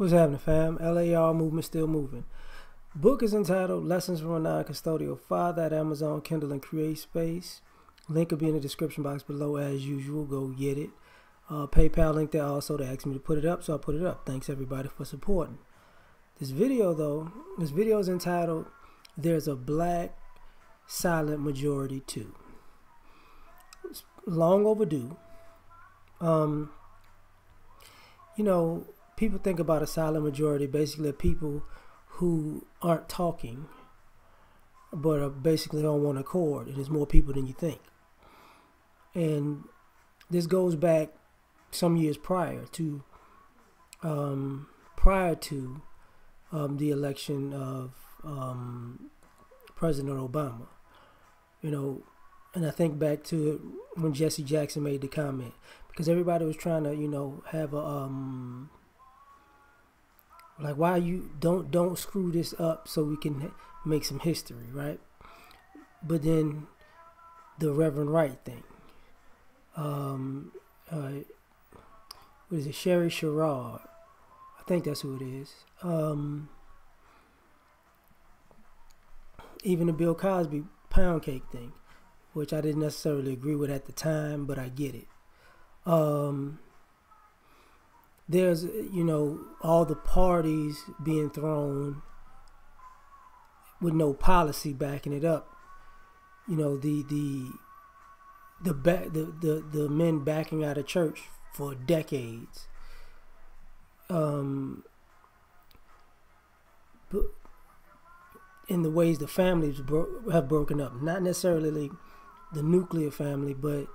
What's happening, fam? L.A.R. movement still moving. Book is entitled Lessons from a Non-Custodial Father at Amazon, Kindle, and Create Space. Link will be in the description box below as usual. Go get it. PayPal link there also. They asked me to put it up, so I put it up. Thanks everybody for supporting. This video is entitled There's a Black Silent Majority Too. It's long overdue. People think about a silent majority basically people who aren't talking but are basically on one accord, and there's more people than you think. And this goes back some years prior to the election of President Obama. And I think back to when Jesse Jackson made the comment, because everybody was trying to have a like, why you don't screw this up so we can make some history, right? But then the Reverend Wright thing, what is it, Sherry Sherrod, I think that's who it is. Even the Bill Cosby pound cake thing, which I didn't necessarily agree with at the time, but I get it. There's, all the parties being thrown with no policy backing it up. The men backing out of church for decades. But in the ways the families have broken up, not necessarily the nuclear family, but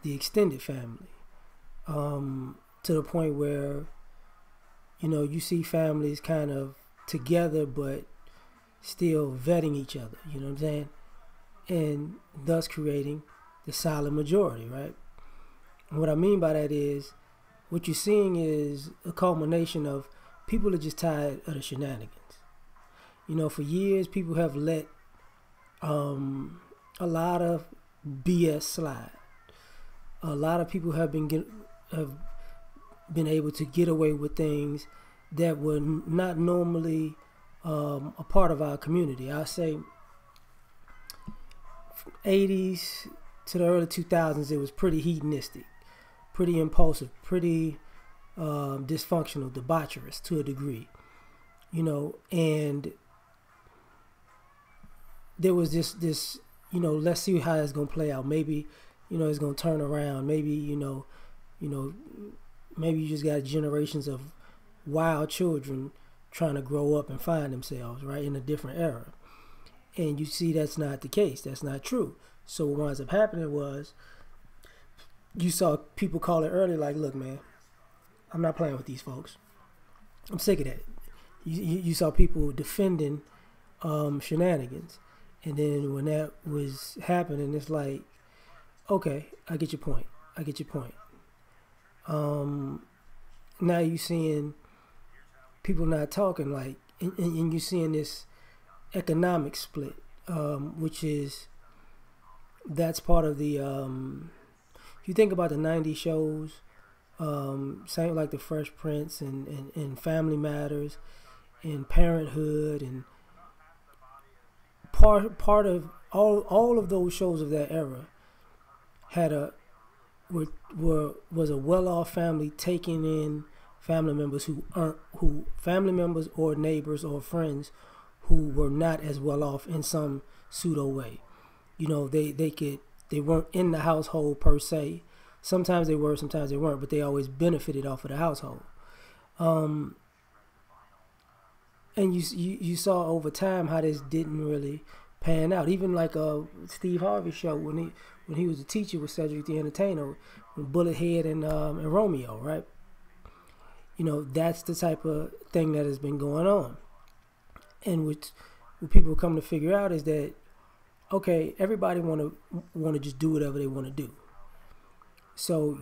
the extended family. To the point where, you see families kind of together, but still vetting each other, you know what I'm saying? And thus creating the silent majority, right? And what I mean by that is, what you're seeing is a culmination of people are just tired of the shenanigans. For years, people have let a lot of BS slide. A lot of people have been able to get away with things that were not normally a part of our community. I say from 80s to the early 2000s, it was pretty hedonistic, pretty impulsive, pretty dysfunctional, debaucherous to a degree, and there was this let's see how it's going to play out. Maybe, it's going to turn around. Maybe, maybe you just got generations of wild children trying to grow up and find themselves, right, in a different era. And you see that's not the case. That's not true. So what winds up happening was you saw people call it early like, look, man, I'm not playing with these folks. I'm sick of that. You saw people defending shenanigans. And then when that was happening, it's like, okay, I get your point. Now you're seeing people not talking, like, and you're seeing this economic split, which is, that's part of the, you think about the 90s shows, same like the Fresh Prince and Family Matters and Parenthood, and part of all of those shows of that era had was a well-off family taking in family members who family members or neighbors or friends who were not as well off in some pseudo way. They weren't in the household per se. Sometimes they were, sometimes they weren't, but they always benefited off of the household. And you saw over time how this didn't really pan out. Even like Steve Harvey's show when he was a teacher with Cedric the Entertainer, with Bullethead and Romeo, right? That's the type of thing that has been going on. And what people come to figure out is that, okay, everybody want to just do whatever they want to do. So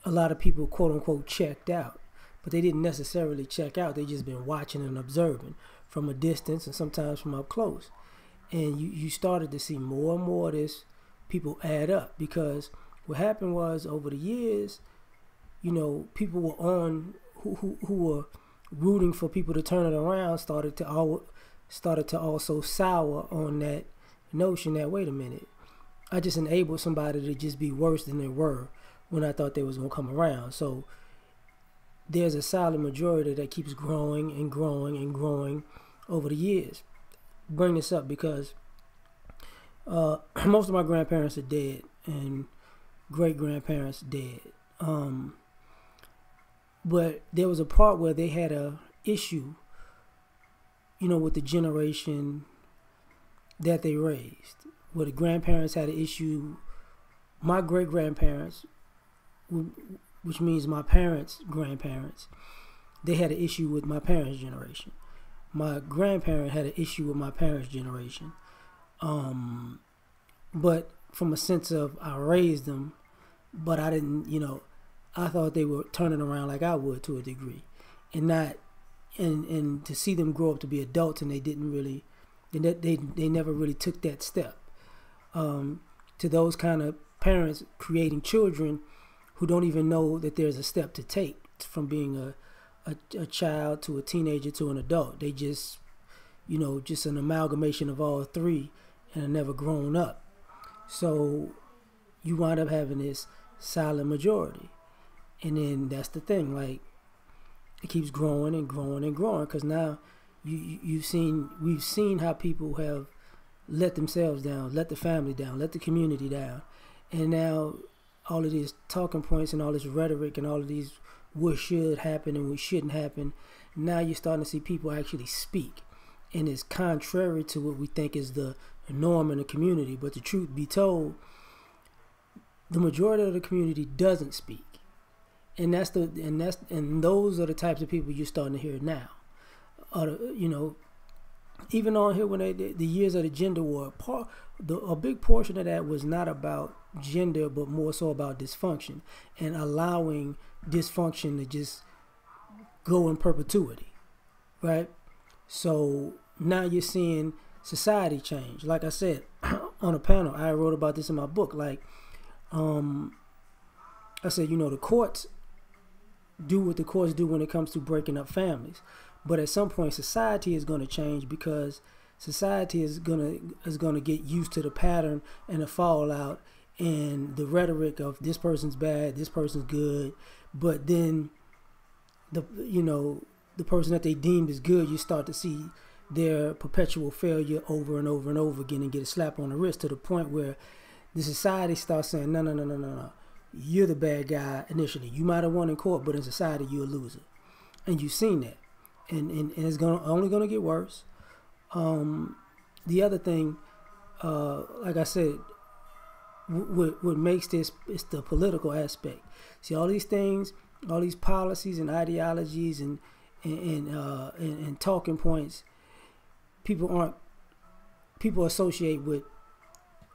a lot of people, quote unquote, checked out. But they didn't necessarily check out. They just been watching and observing from a distance and sometimes from up close. And you started to see more and more of this people add up, because what happened was over the years, people were on who were rooting for people to turn it around started to also sour on that notion that, wait a minute, I just enabled somebody to just be worse than they were when I thought they was gonna come around. So there's a solid majority that keeps growing and growing and growing over the years. Bring this up because most of my grandparents are dead and great grandparents dead. But there was a part where they had a issue, with the generation that they raised. Where the grandparents had an issue, my great grandparents, which means my parents' grandparents, they had an issue with my parents' generation. My grandparent had an issue with my parents' generation. But from a sense of I raised them, but I didn't, I thought they were turning around like I would to a degree, and not, and to see them grow up to be adults and they didn't really, they never really took that step. To those kind of parents creating children who don't even know that there's a step to take from being a child to a teenager to an adult. They just, just an amalgamation of all three and are never grown up. So you wind up having this silent majority. And then that's the thing, like, it keeps growing and growing and growing, because now we've seen how people have let themselves down, let the family down, let the community down. And now all of these talking points and all this rhetoric and all of these what should happen and what shouldn't happen, now you're starting to see people actually speak. And it's contrary to what we think is the norm in the community. But the truth be told, the majority of the community doesn't speak. And those are the types of people you're starting to hear now. Even on here when the years of the gender war, a big portion of that was not about gender, but more so about dysfunction and allowing dysfunction to just go in perpetuity, right? So now you're seeing society change. Like I said on a panel, I wrote about this in my book. Like, I said, the courts do what the courts do when it comes to breaking up families, but at some point society is going to change, because society is going to get used to the pattern and the fallout and the rhetoric of this person's bad, this person's good. But then the person that they deemed as good, you start to see their perpetual failure over and over and over again, and get a slap on the wrist, to the point where the society starts saying, no, you're the bad guy initially. You might have won in court, but in society you're a loser. And you've seen that. And it's only going to get worse. The other thing, like I said, what makes this is the political aspect. See, all these things, all these policies and ideologies and talking points, people associate with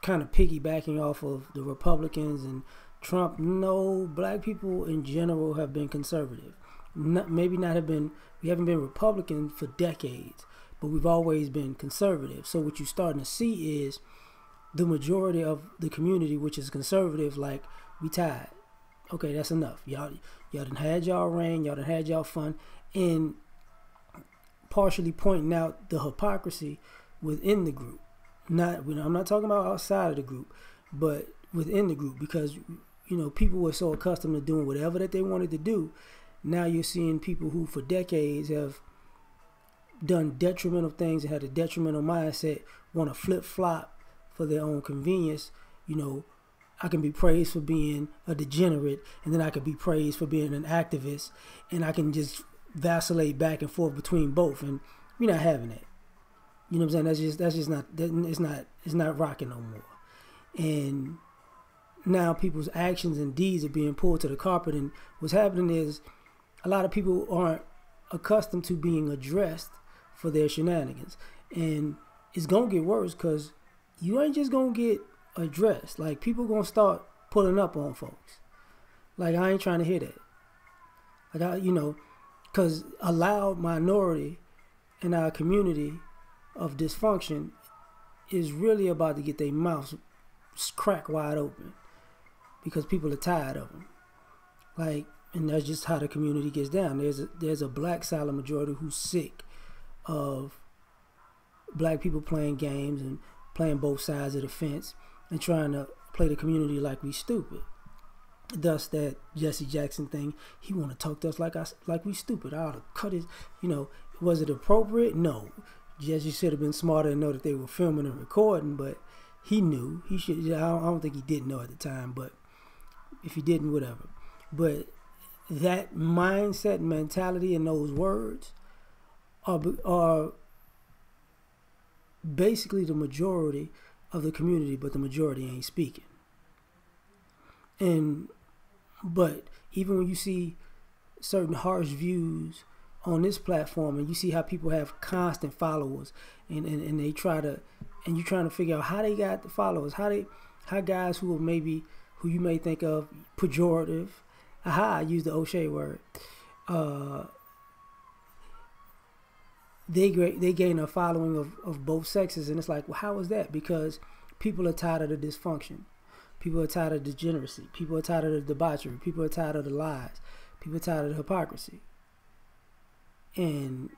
kind of piggybacking off of the Republicans and Trump. No, black people in general have been conservative. We haven't been Republican for decades, but we've always been conservative. So what you're starting to see is the majority of the community, which is conservative, like, we tired. Okay, that's enough. Y'all done had y'all reign, y'all done had y'all fun, and partially pointing out the hypocrisy within the group. I'm not talking about outside of the group, but within the group, because people were so accustomed to doing whatever that they wanted to do. Now you're seeing people who for decades have done detrimental things and had a detrimental mindset want to flip-flop for their own convenience. I can be praised for being a degenerate, and then I can be praised for being an activist, and I can just vacillate back and forth between both, and we're not having that. You know what I'm saying? That's just not, it's not rocking no more. And now people's actions and deeds are being pulled to the carpet, and what's happening is a lot of people aren't accustomed to being addressed for their shenanigans. And it's going to get worse, because you ain't just going to get addressed. Like, people going to start pulling up on folks. Like, I ain't trying to hear that. Like, because a loud minority in our community of dysfunction is really about to get their mouths cracked wide open, because people are tired of them. Like, And that's just how the community gets down. There's a black silent majority who's sick of black people playing games and playing both sides of the fence and trying to play the community like we stupid. Thus, that Jesse Jackson thing, he want to talk to us like we stupid. I ought to cut his, was it appropriate? No. Jesse should have been smarter and know that they were filming and recording, but he knew. He should. I don't think he didn't know at the time, but if he didn't, whatever. But that mindset, mentality, and those words are basically the majority of the community, but the majority ain't speaking. But even when you see certain harsh views on this platform, and you see how people have constant followers, and they try to, and you're trying to figure out how they got the followers, how guys who you may think of pejorative, I use the O'Shea word, they gain a following of both sexes, and it's like, well, how is that? Because people are tired of the dysfunction. People are tired of degeneracy. People are tired of the debauchery. People are tired of the lies. People are tired of the hypocrisy. And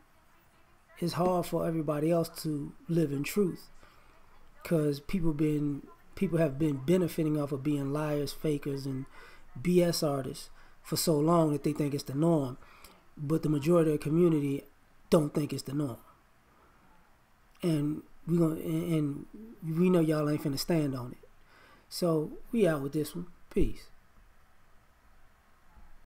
it's hard for everybody else to live in truth, because people have been benefiting off of being liars, fakers, and BS artists for so long that they think it's the norm. But the majority of the community don't think it's the norm. And we know y'all ain't finna stand on it. So we out with this one. Peace.